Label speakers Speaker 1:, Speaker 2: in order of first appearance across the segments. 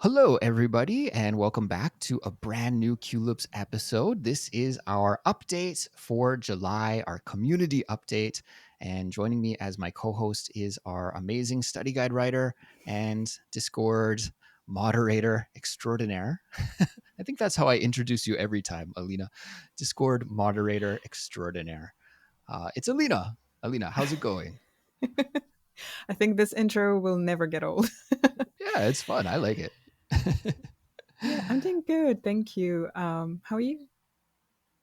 Speaker 1: Hello, everybody, and welcome back to a brand new Culips episode. This is our update for July, our community update. And joining me as my co host is our amazing study guide writer and Discord moderator extraordinaire. I think that's how I introduce you every time, Alina. Discord moderator extraordinaire. It's Alina. Alina, how's it going?
Speaker 2: I think this intro will never get old.
Speaker 1: Yeah, it's fun. I like it.
Speaker 2: Yeah, I'm doing good. Thank you. How are you?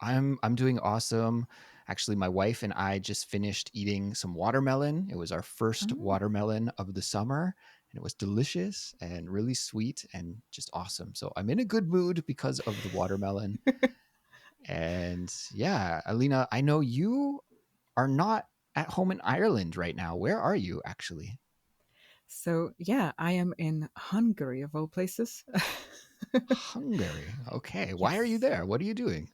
Speaker 1: I'm doing awesome. Actually, my wife and I just finished eating some watermelon. It was our first
Speaker 2: Oh.
Speaker 1: watermelon of the summer, and it was delicious and really sweet and just awesome. So I'm in a good mood because of the watermelon. And yeah, Alina, I know you are not at home in Ireland right now. Where are you actually?
Speaker 2: So, yeah, I am in Hungary, of all places.
Speaker 1: Hungary. Okay. Why are you
Speaker 2: Yes.
Speaker 1: there? What are you doing?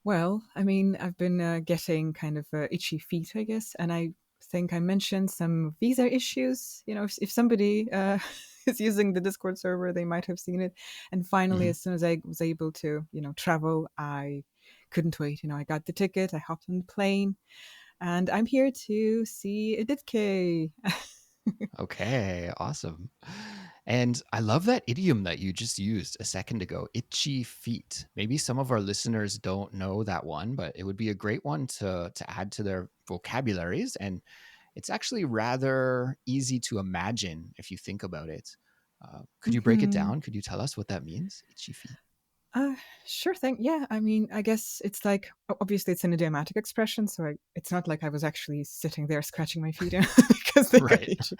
Speaker 2: Well, I mean, I've been getting kind of itchy feet, I guess, and I think I mentioned some visa issues. If somebody is using the Discord server, they might have seen it. And finally,
Speaker 1: Mhm.
Speaker 2: as soon as I was able to, travel, I couldn't wait. I got the ticket, I hopped on the plane, and I'm here to see Editke.
Speaker 1: Okay, awesome. And I love that idiom that you just used a second ago, itchy feet. Maybe some of our listeners don't know that one, but it would be a great one to add to their vocabularies. And it's actually rather easy to imagine if you think about it. Could you break it
Speaker 2: Hmm.
Speaker 1: down? Could you tell us what that means? Itchy feet.
Speaker 2: Uh, sure thing. Yeah, I mean, I guess it's like obviously it's an idiomatic expression, so it's not like I was actually sitting there scratching my feet because they got
Speaker 1: Right.
Speaker 2: itchy.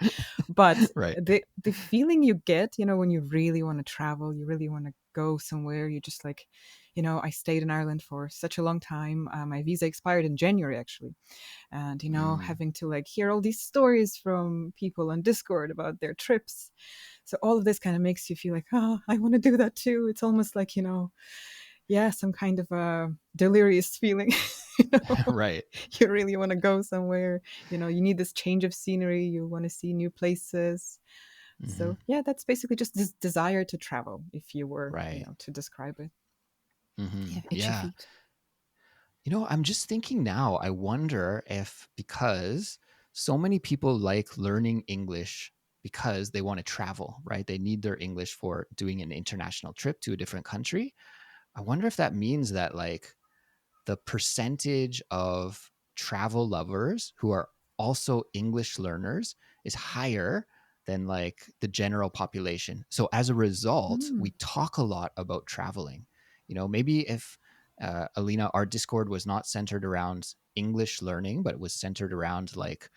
Speaker 2: But
Speaker 1: Right.
Speaker 2: the feeling you get, when you really want to travel, you really want to go somewhere, you just like, I stayed in Ireland for such a long time. My visa expired in January actually, and
Speaker 1: Mm.
Speaker 2: having to like hear all these stories from people on Discord about their trips. So all of this kind of makes you feel like, oh, I want to do that too. It's almost like, yeah, some kind of a delirious feeling. you know,
Speaker 1: Right.
Speaker 2: you really want to go somewhere. You need this change of scenery. You want to see new places.
Speaker 1: Hmm.
Speaker 2: So yeah, that's basically just this desire to travel, if you were,
Speaker 1: Right.
Speaker 2: to describe it.
Speaker 1: Hmm.
Speaker 2: Yeah, itchy
Speaker 1: Yeah.
Speaker 2: feet.
Speaker 1: I'm just thinking now, I wonder if because so many people like learning English because they want to travel, right? They need their English for doing an international trip to a different country. I wonder if that means that like the percentage of travel lovers who are also English learners is higher than like the general population. So as a result,
Speaker 2: Mm.
Speaker 1: we talk a lot about traveling. Maybe if Alina, our Discord was not centered around English learning, but it was centered around like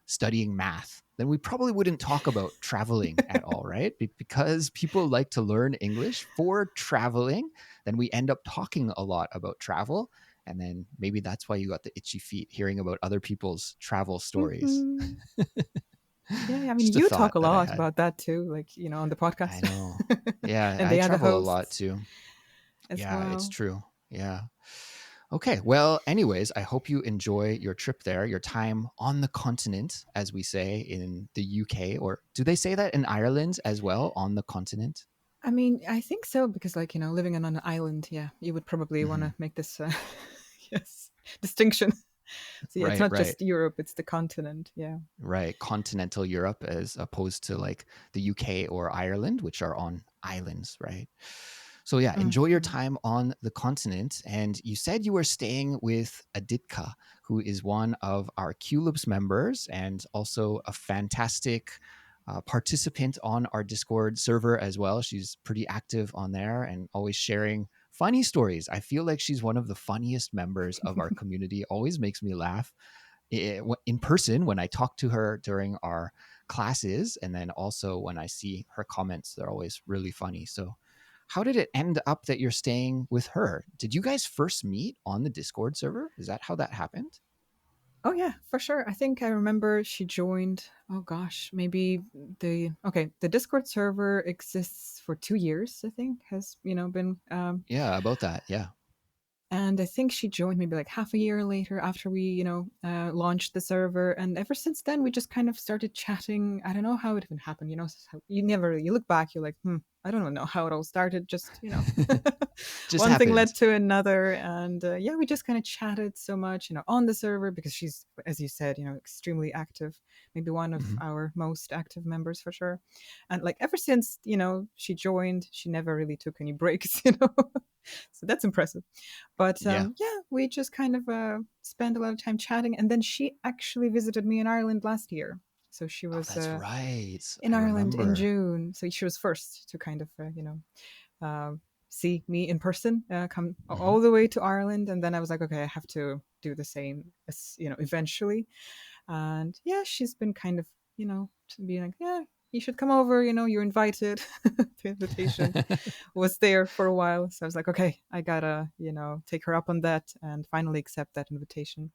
Speaker 1: studying math, then we probably wouldn't talk about traveling at all, right? Because people like to learn English for traveling, then we end up talking a lot about travel. And then maybe that's why you got the itchy feet hearing about other people's travel stories.
Speaker 2: Hmm. Yeah, I mean,
Speaker 1: Just a
Speaker 2: you talk
Speaker 1: thought
Speaker 2: a
Speaker 1: that I
Speaker 2: lot
Speaker 1: had.
Speaker 2: about that too, like, on the
Speaker 1: I
Speaker 2: podcast
Speaker 1: know. Yeah,
Speaker 2: and
Speaker 1: I
Speaker 2: the other
Speaker 1: travel a lot
Speaker 2: hosts
Speaker 1: too.
Speaker 2: as
Speaker 1: Yeah, it's
Speaker 2: well.
Speaker 1: true. Yeah. Okay. Well, anyways, I hope you enjoy your trip there, your time on the continent, as we say in the UK. Or do they say that in Ireland as well, on the continent?
Speaker 2: I mean, I think so because, like, living on an island, yeah, you would probably want
Speaker 1: Hmm.
Speaker 2: to make this, yes, distinction. So yeah, it's
Speaker 1: Right,
Speaker 2: not
Speaker 1: right,
Speaker 2: just Europe; it's the continent. Yeah.
Speaker 1: right. Continental Europe as opposed to like the UK or Ireland, which are on islands, right? So yeah, enjoy your
Speaker 2: Mhm.
Speaker 1: time on the continent. And you said you were staying with Editke, who is one of our Culips members and also a fantastic participant on our Discord server as well. She's pretty active on there and always sharing funny stories. I feel like she's one of the funniest members of our community. Always makes me laugh in person when I talk to her during our classes, and then also when I see her comments, they're always really funny. So, how did it end up that you're staying with her? Did you guys first meet on the Discord server? Is that how that happened?
Speaker 2: Oh yeah, for sure. I think I remember she joined. Oh gosh, maybe the Discord server exists for 2 years. I think has been
Speaker 1: Yeah, about that. Yeah.
Speaker 2: And I think she joined maybe like half a year later after we, launched the server. And ever since then, we just kind of started chatting. I don't know how it even happened. You look back, you're like, I don't know how it all started. Just,
Speaker 1: Just
Speaker 2: one thing led
Speaker 1: happened.
Speaker 2: to another. And yeah, we just kind of chatted so much, on the server because she's, as you said, extremely active, maybe one of
Speaker 1: Mhm.
Speaker 2: our most active members for sure. And like ever since, she joined, she never really took any breaks, So that's impressive. But
Speaker 1: Yeah.
Speaker 2: yeah, we just kind of spent a lot of time chatting. And then she actually visited me in Ireland last year. So she
Speaker 1: Oh,
Speaker 2: was
Speaker 1: that's right.
Speaker 2: in
Speaker 1: I
Speaker 2: Ireland in
Speaker 1: remember.
Speaker 2: June. So she was first to kind of, uh, see me in person, come
Speaker 1: Hmm.
Speaker 2: all the way to Ireland. And then I was like, okay, I have to do the same, as, eventually. And yeah, she's been kind of, to be like, yeah, you should come over, you're invited. The invitation was there for a while. So I was like, okay, I gotta, take her up on that and finally accept that invitation.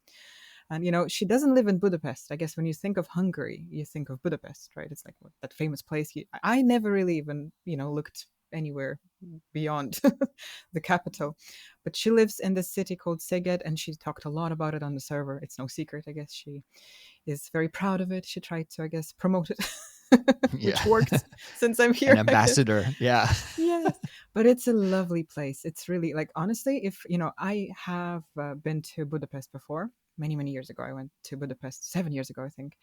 Speaker 2: And, she doesn't live in Budapest. I guess when you think of Hungary, you think of Budapest, right? It's like that famous place. I never really even, looked anywhere beyond the capital. But she lives in this city called Szeged, and she talked a lot about it on the server. It's no secret, I guess. She is very proud of it. She tried to, I guess, promote it,
Speaker 1: Yeah.
Speaker 2: which worked since I'm
Speaker 1: An
Speaker 2: here, I guess.
Speaker 1: ambassador. Yeah.
Speaker 2: Yes, but it's a lovely place. It's really like, honestly, if I have been to Budapest before. Many years ago, I went to Budapest 7 years ago, I think,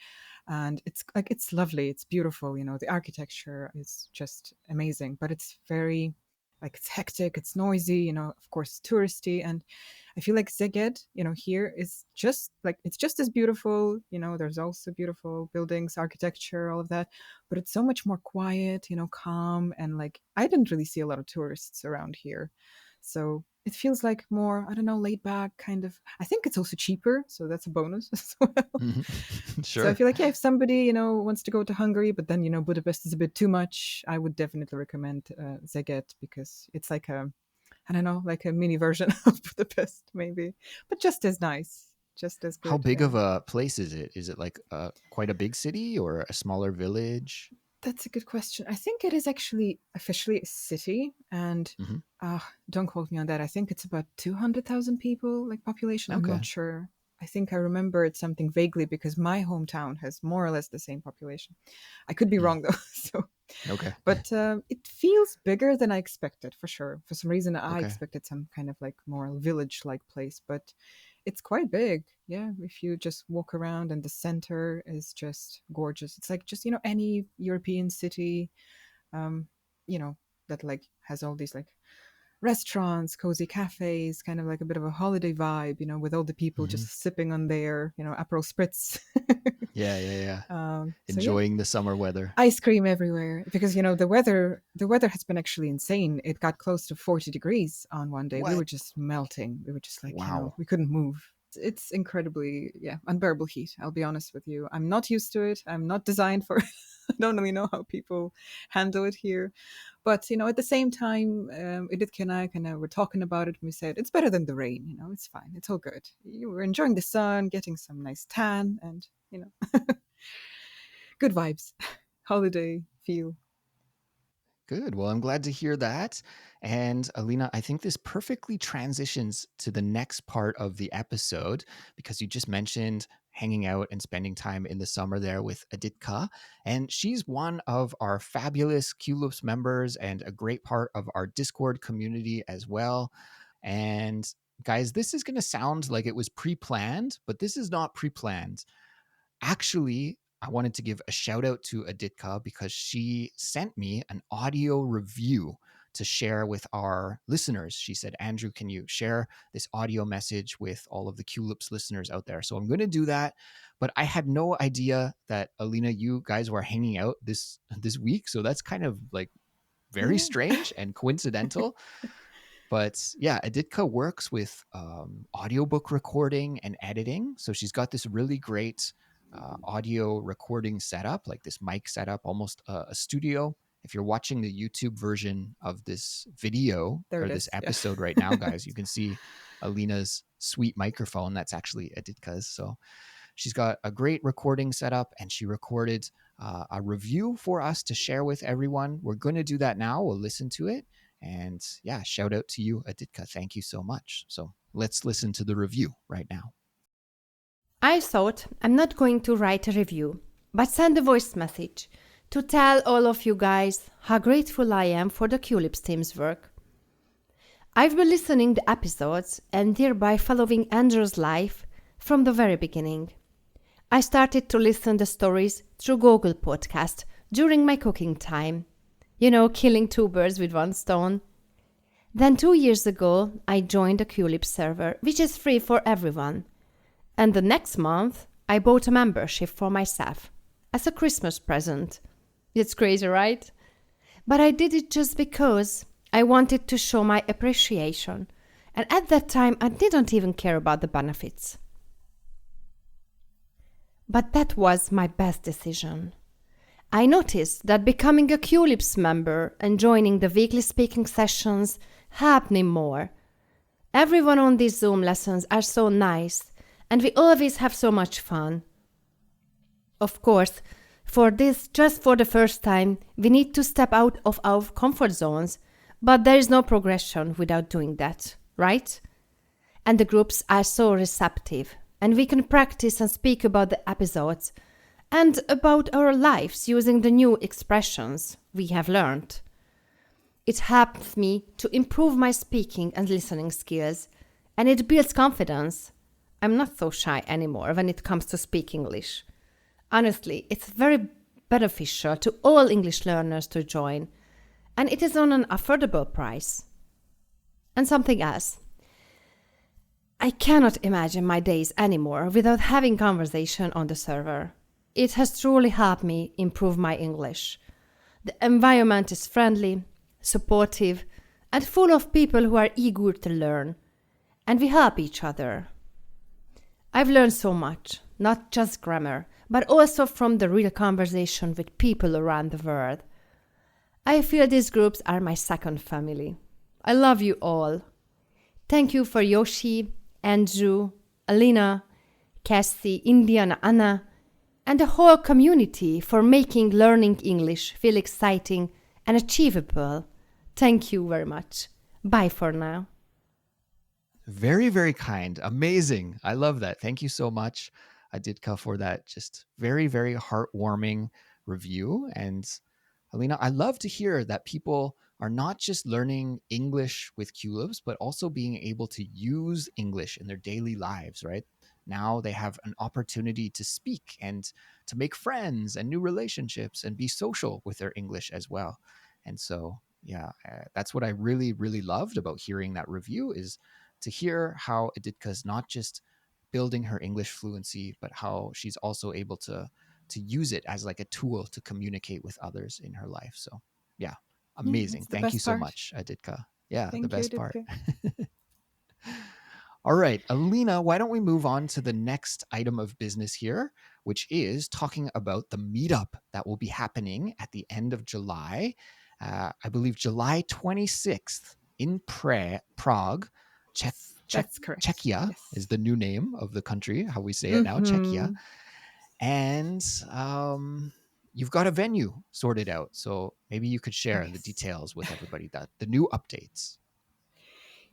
Speaker 2: and it's lovely. It's beautiful. The architecture is just amazing, but it's very like it's hectic. It's noisy. Of course, touristy, and I feel like Szeged, here is just like it's just as beautiful. There's also beautiful buildings, architecture, all of that, but it's so much more quiet, calm, and like I didn't really see a lot of tourists around here. So it feels like more, I don't know, laid back kind of. I think it's also cheaper, so that's a bonus as well.
Speaker 1: Mhm.
Speaker 2: So I
Speaker 1: Sure.
Speaker 2: feel like, yeah, if somebody, wants to go to Hungary, but then, Budapest is a bit too much, I would definitely recommend Szeged because it's like I don't know, like a mini version of Budapest, maybe, but just as nice, just as
Speaker 1: How
Speaker 2: good.
Speaker 1: big of a place is it? Is it like quite a big city or a smaller village?
Speaker 2: That's a good question. I think it is actually officially a city, and
Speaker 1: Hmm.
Speaker 2: don't quote me on that. I think it's about 200,000 people, like population. I'm
Speaker 1: Okay.
Speaker 2: not sure. I think I remember it something vaguely because my hometown has more or less the same population. I could be
Speaker 1: Mm.
Speaker 2: wrong though. So,
Speaker 1: Okay.
Speaker 2: but it feels bigger than I expected for sure. For some reason, I
Speaker 1: Okay.
Speaker 2: expected some kind of like more village-like place, but it's quite big. Yeah, if you just walk around and the center is just gorgeous. It's like just any European city, um, you know that like has all these like restaurants, cozy cafes, kind of like a bit of a holiday vibe, with all the people
Speaker 1: Hmm.
Speaker 2: just sipping on their, Aperol spritz.
Speaker 1: Yeah. Yeah. Yeah.
Speaker 2: So yeah,
Speaker 1: Enjoying the summer weather.
Speaker 2: ice cream everywhere because the weather has been actually insane. It got close to 40 degrees on one day. We
Speaker 1: What?
Speaker 2: were just melting. We were just like,
Speaker 1: Wow.
Speaker 2: we couldn't move. It's incredibly, yeah, unbearable heat. I'll be honest with you. I'm not used to it. I'm not designed for it. I don't really know how people handle it here. But, at the same time, Editke and I kind of were talking about it and we said, it's better than the rain. It's fine. It's all good. You were enjoying the sun, getting some nice tan, and, good vibes. Holiday feel.
Speaker 1: Good. Well, I'm glad to hear that. And Alina, I think this perfectly transitions to the next part of the episode because you just mentioned hanging out and spending time in the summer there with Editka. And she's one of our fabulous Culips members and a great part of our Discord community as well. And guys, this is going to sound like it was pre planned, but this is not pre planned. Actually, I wanted to give a shout out to Editka because she sent me an audio review to share with our listeners. She said, Andrew, can you share this audio message with all of the Culips listeners out there? So I'm going to do that. But I had no idea that Alina, you guys were hanging out this week. So that's kind of like very
Speaker 2: Yeah,
Speaker 1: strange and coincidental. But yeah, Editka works with audiobook recording and editing. So she's got this really great audio recording setup, like this mic setup, almost a studio. If you're watching the YouTube version of this video
Speaker 2: there
Speaker 1: or
Speaker 2: it
Speaker 1: this
Speaker 2: is. Yeah.
Speaker 1: episode right now, guys, you can see Alina's sweet microphone. That's actually Editka's. So she's got a great recording setup and she recorded a review for us to share with everyone. We're going to do that now. We'll listen to it And yeah, shout out to you, Editka. Thank you so much. So let's listen to the review right now.
Speaker 3: I thought I'm not going to write a review, but send a voice message to tell all of you guys how grateful I am for the Culips team's work. I've been listening to episodes and thereby following Andrew's life from the very beginning. I started to listen to stories through Google Podcast during my cooking time. You know, killing two birds with one stone. Then 2 years ago, I joined the Culips server, which is free for everyone. And the next month, I bought a membership for myself as a Christmas present. It's crazy, right? But I did it just because I wanted to show my appreciation. And at that time, I didn't even care about the benefits. But that was my best decision. I noticed that becoming a Culips member and joining the weekly speaking sessions helped me more. Everyone on these Zoom lessons are so nice, and we always have so much fun. Of course, for this, just for the first time, we need to step out of our comfort zones, but there is no progression without doing that, right? And the groups are so receptive, and we can practice and speak about the episodes and about our lives using the new expressions we have learned. It helps me to improve my speaking and listening skills, and it builds confidence. I'm not so shy anymore when it comes to speak English. Honestly, it's very beneficial to all English learners to join, and it is on an affordable price. And something else. I cannot imagine my days anymore without having conversation on the server. It has truly helped me improve my English. The environment is friendly, supportive, and full of people who are eager to learn, and we help each other. I've learned so much, not just grammar, but also from the real conversation with people around the world. I feel these groups are my second family. I love you all. Thank you for Yoshi, Andrew, Alina, Cassie, Indiana, Anna, and the whole community for making learning English feel exciting and achievable. Thank you very much. Bye for now.
Speaker 1: Very, very kind. Amazing. I love that. Thank you so much, Aditka, for that just very, very heartwarming review. And Alina, I love to hear that people are not just learning English with Culips, but also being able to use English in their daily lives, right? Now they have an opportunity to speak and to make friends and new relationships and be social with their English as well. And so, yeah, that's what I really, really loved about hearing that review is to hear how Editka is not just building her English fluency, but how she's also able to use it as like a tool to communicate with others in her life. So yeah,
Speaker 2: Yeah,
Speaker 1: amazing.
Speaker 2: that's the
Speaker 1: Thank you
Speaker 2: best
Speaker 1: so
Speaker 2: part.
Speaker 1: much, Aditka. Yeah, the
Speaker 2: Thank you,
Speaker 1: best part.
Speaker 2: Editke.
Speaker 1: All right, Alina, why don't we move on to the next item of business here, which is talking about the meetup that will be happening at the end of July. I believe July 26th in Prague, Czech,
Speaker 2: Yes,
Speaker 1: Czech,
Speaker 2: that's correct.
Speaker 1: Czechia is
Speaker 2: Yes.
Speaker 1: the new name of the country, how we say it now, Czechia.
Speaker 2: Mm-hmm.
Speaker 1: And you've got a venue sorted out. So maybe you could
Speaker 2: Oh,
Speaker 1: share the
Speaker 2: yes.
Speaker 1: details with everybody, that the new updates.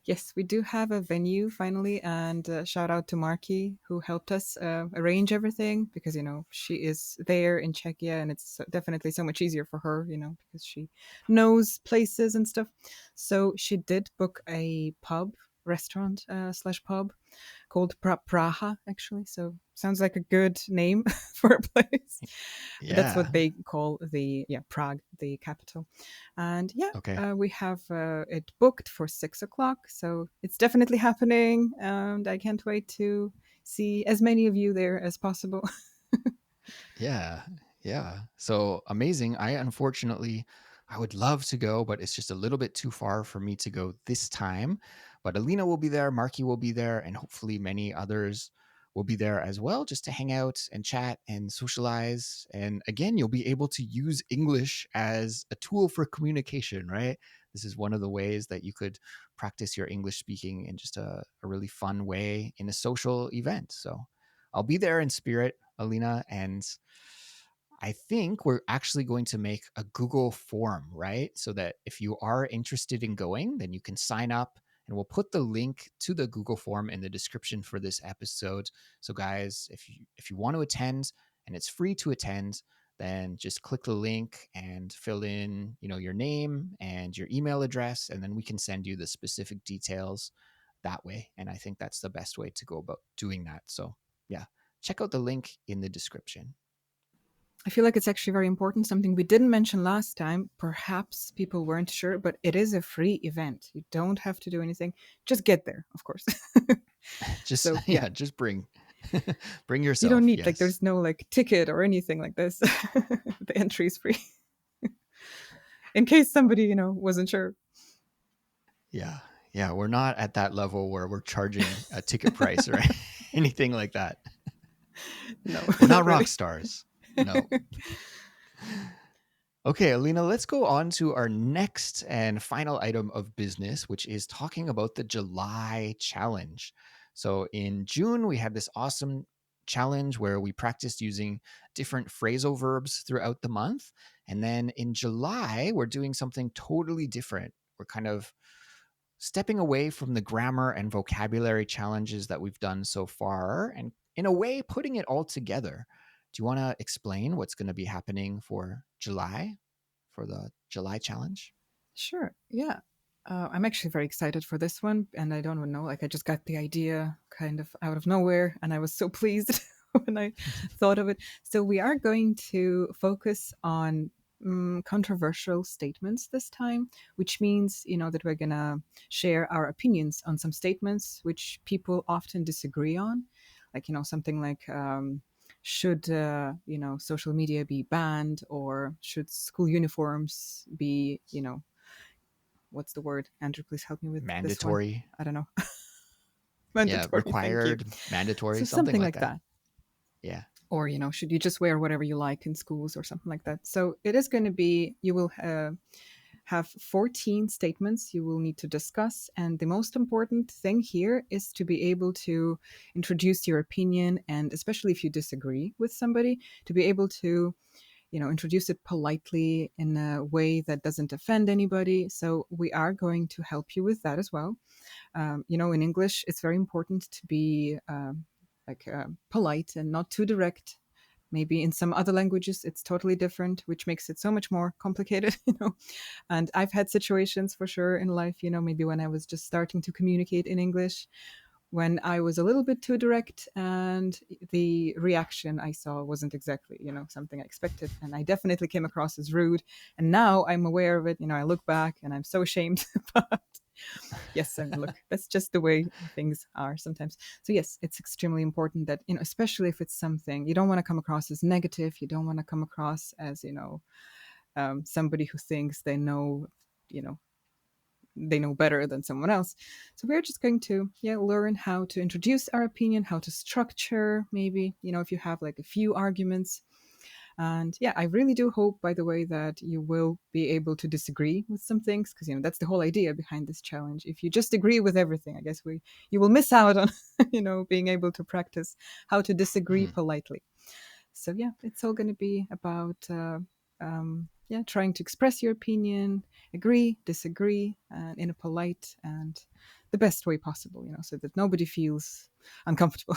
Speaker 2: Yes, we do have a venue finally, and shout out to Marky who helped us arrange everything because she is there in Czechia, and it's definitely so much easier for her, because she knows places and stuff. So she did book a pub, restaurant slash pub called Praha, actually. So sounds like a good name for a place. But that's what
Speaker 1: Yeah.
Speaker 2: they call the Prague, the capital. And yeah,
Speaker 1: Okay.
Speaker 2: we have it booked for 6 o'clock, so it's definitely happening, and I can't wait to see as many of you there as possible.
Speaker 1: Yeah. Yeah. So amazing. I would love to go, but it's just a little bit too far for me to go this time. But Alina will be there, Marky will be there, and hopefully many others will be there as well, just to hang out and chat and socialize. And again, you'll be able to use English as a tool for communication, right? This is one of the ways that you could practice your English speaking in just a really fun way in a social event. So I'll be there in spirit, Alina, and I think we're actually going to make a Google form, right? So that if you are interested in going, then you can sign up, and we'll put the link to the Google form in the description for this episode. So guys, if you want to attend and it's free to attend, then just click the link and fill in, your name and your email address, and then we can send you the specific details that way. And I think that's the best way to go about doing that. So yeah, check out the link in the description.
Speaker 2: I feel like it's actually very important. Something we didn't mention last time. Perhaps people weren't sure, but it is a free event. You don't have to do anything. Just get there, of course.
Speaker 1: Just
Speaker 2: So, yeah.
Speaker 1: just bring bring
Speaker 2: You
Speaker 1: yourself.
Speaker 2: don't need
Speaker 1: Yes.
Speaker 2: there's no ticket or anything like this. The entry is free. In case somebody, wasn't sure.
Speaker 1: Yeah. Yeah. We're not at that level where we're charging a ticket price or anything like that.
Speaker 2: No.
Speaker 1: We're not
Speaker 2: really.
Speaker 1: rock stars. No. Okay, Alina, let's go on to our next and final item of business, which is talking about the July challenge. So in June, we had this awesome challenge where we practiced using different phrasal verbs throughout the month. And then in July, we're doing something totally different. We're kind of stepping away from the grammar and vocabulary challenges that we've done so far and, in a way, putting it all together. Do you want to explain what's going to be happening for July, for the July challenge?
Speaker 2: Sure. Yeah. I'm actually very excited for this one. And I don't even know, I just got the idea kind of out of nowhere. And I was so pleased when I thought of it. So we are going to focus on controversial statements this time, which means, that we're going to share our opinions on some statements which people often disagree on. Something like, should social media be banned, or should school uniforms be, what's the word? Andrew, please help me with this one.
Speaker 1: Mandatory.
Speaker 2: I don't know.
Speaker 1: Yeah,
Speaker 2: Mandatory. Thank you.
Speaker 1: required, mandatory,
Speaker 2: So
Speaker 1: something like
Speaker 2: like
Speaker 1: that. Yeah.
Speaker 2: Or, should you just wear whatever you like in schools or something like that? So it is going to be, you will have 14 statements you will need to discuss. And the most important thing here is to be able to introduce your opinion. And especially if you disagree with somebody, to be able to, introduce it politely in a way that doesn't offend anybody. So we are going to help you with that as well. In English, it's very important to be polite and not too direct. Maybe in some other languages, it's totally different, which makes it so much more complicated, And I've had situations for sure in life, maybe when I was just starting to communicate in English, when I was a little bit too direct, and the reaction I saw wasn't exactly, something I expected. And I definitely came across as rude. And now I'm aware of it. I look back and I'm so ashamed. But yes, I mean, look, that's just the way things are sometimes. So yes, it's extremely important that, especially if it's something, you don't want to come across as negative. You don't want to come across as, somebody who thinks they know, they know better than someone else. So we're just going to learn how to introduce our opinion, how to structure, maybe, if you have a few arguments. And I really do hope, by the way, that you will be able to disagree with some things, because that's the whole idea behind this challenge. If you just agree with everything, I guess you will miss out on being able to practice how to disagree politely. So it's all going to be about trying to express your opinion, agree, disagree, in a polite and the best way possible, so that nobody feels uncomfortable.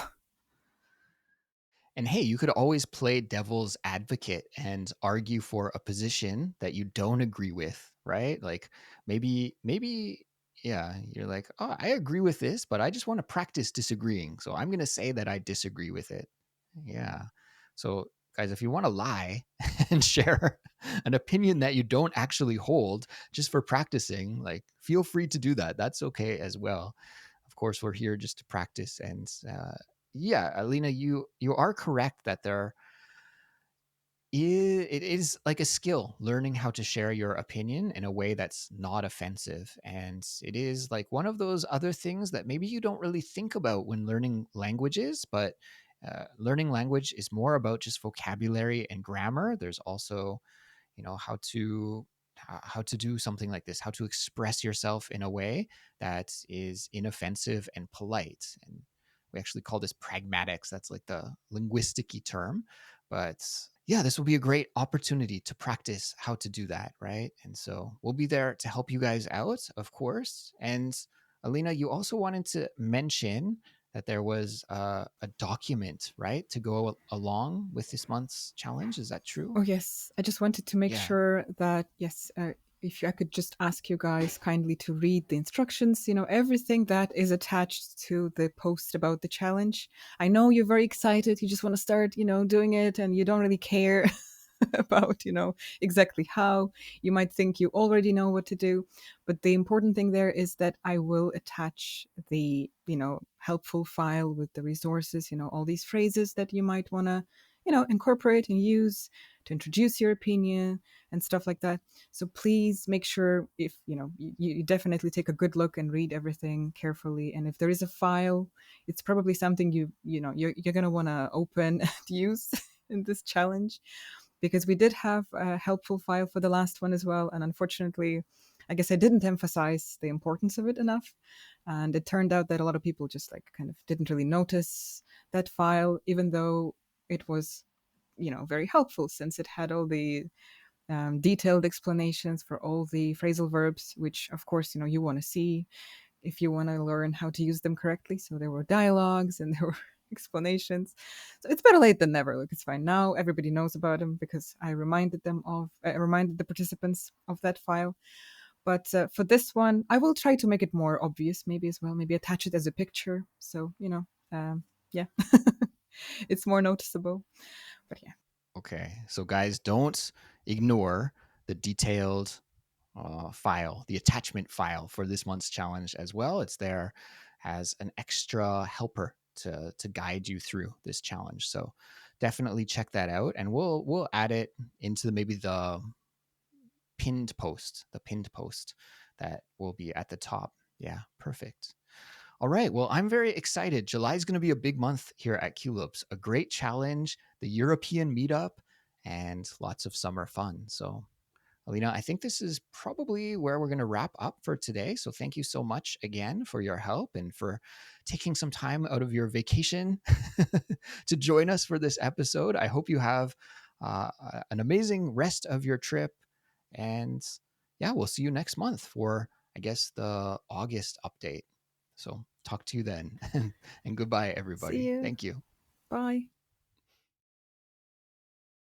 Speaker 1: And hey, you could always play devil's advocate and argue for a position that you don't agree with, right? Like maybe, yeah, you're like, oh, I agree with this, but I just want to practice disagreeing. So I'm going to say that I disagree with it. Yeah. So, guys, if you want to lie and share an opinion that you don't actually hold just for practicing, feel free to do that. That's okay as well. Of course, we're here just to practice. And yeah, Alina, you are correct that it is like a skill, learning how to share your opinion in a way that's not offensive. And it is like one of those other things that maybe you don't really think about when learning languages, but learning language is more about just vocabulary and grammar. There's also, how to do something like this, how to express yourself in a way that is inoffensive and polite. And we actually call this pragmatics. That's like the linguistic-y term. But yeah, this will be a great opportunity to practice how to do that, right? And so we'll be there to help you guys out, of course. And Alina, you also wanted to mention that there was a document, right, to go along with this month's challenge. Is that true?
Speaker 2: Oh, yes. I just wanted to make
Speaker 1: Yeah.
Speaker 2: sure that, yes, if I could just ask you guys kindly to read the instructions, everything that is attached to the post about the challenge. I know you're very excited. You just want to start, doing it, and you don't really care about, exactly how. You might think you already know what to do. But the important thing there is that I will attach the, helpful file with the resources, all these phrases that you might want to, incorporate and use to introduce your opinion and stuff like that. So please make sure, if you definitely take a good look and read everything carefully. And if there is a file, it's probably something you're going to want to open and use in this challenge, because we did have a helpful file for the last one as well. And unfortunately, I guess I didn't emphasize the importance of it enough. And it turned out that a lot of people just kind of didn't really notice that file, even though it was, very helpful, since it had all the detailed explanations for all the phrasal verbs, which of course, you want to see if you want to learn how to use them correctly. So there were dialogues and there were explanations. So it's better late than never. Look, it's fine. Now everybody knows about them because I reminded the participants of that file. But for this one, I will try to make it more obvious, maybe as well. Maybe attach it as a picture. So, yeah, it's more noticeable. But yeah.
Speaker 1: Okay. So, guys, don't ignore the detailed file, the attachment file for this month's challenge as well. It's there as an extra helper to guide you through this challenge. So definitely check that out, and we'll add it into maybe the pinned post that will be at the top. Yeah, perfect. All right. Well, I'm very excited. July is going to be a big month here at Culips. A great challenge, the European meetup, and lots of summer fun. So Alina, I think this is probably where we're going to wrap up for today. So thank you so much again for your help and for taking some time out of your vacation to join us for this episode. I hope you have an amazing rest of your trip. And yeah, we'll see you next month for, I guess, the August update. So talk to you then. And goodbye,
Speaker 2: See
Speaker 1: everybody.
Speaker 2: you.
Speaker 1: Thank you.
Speaker 2: Bye.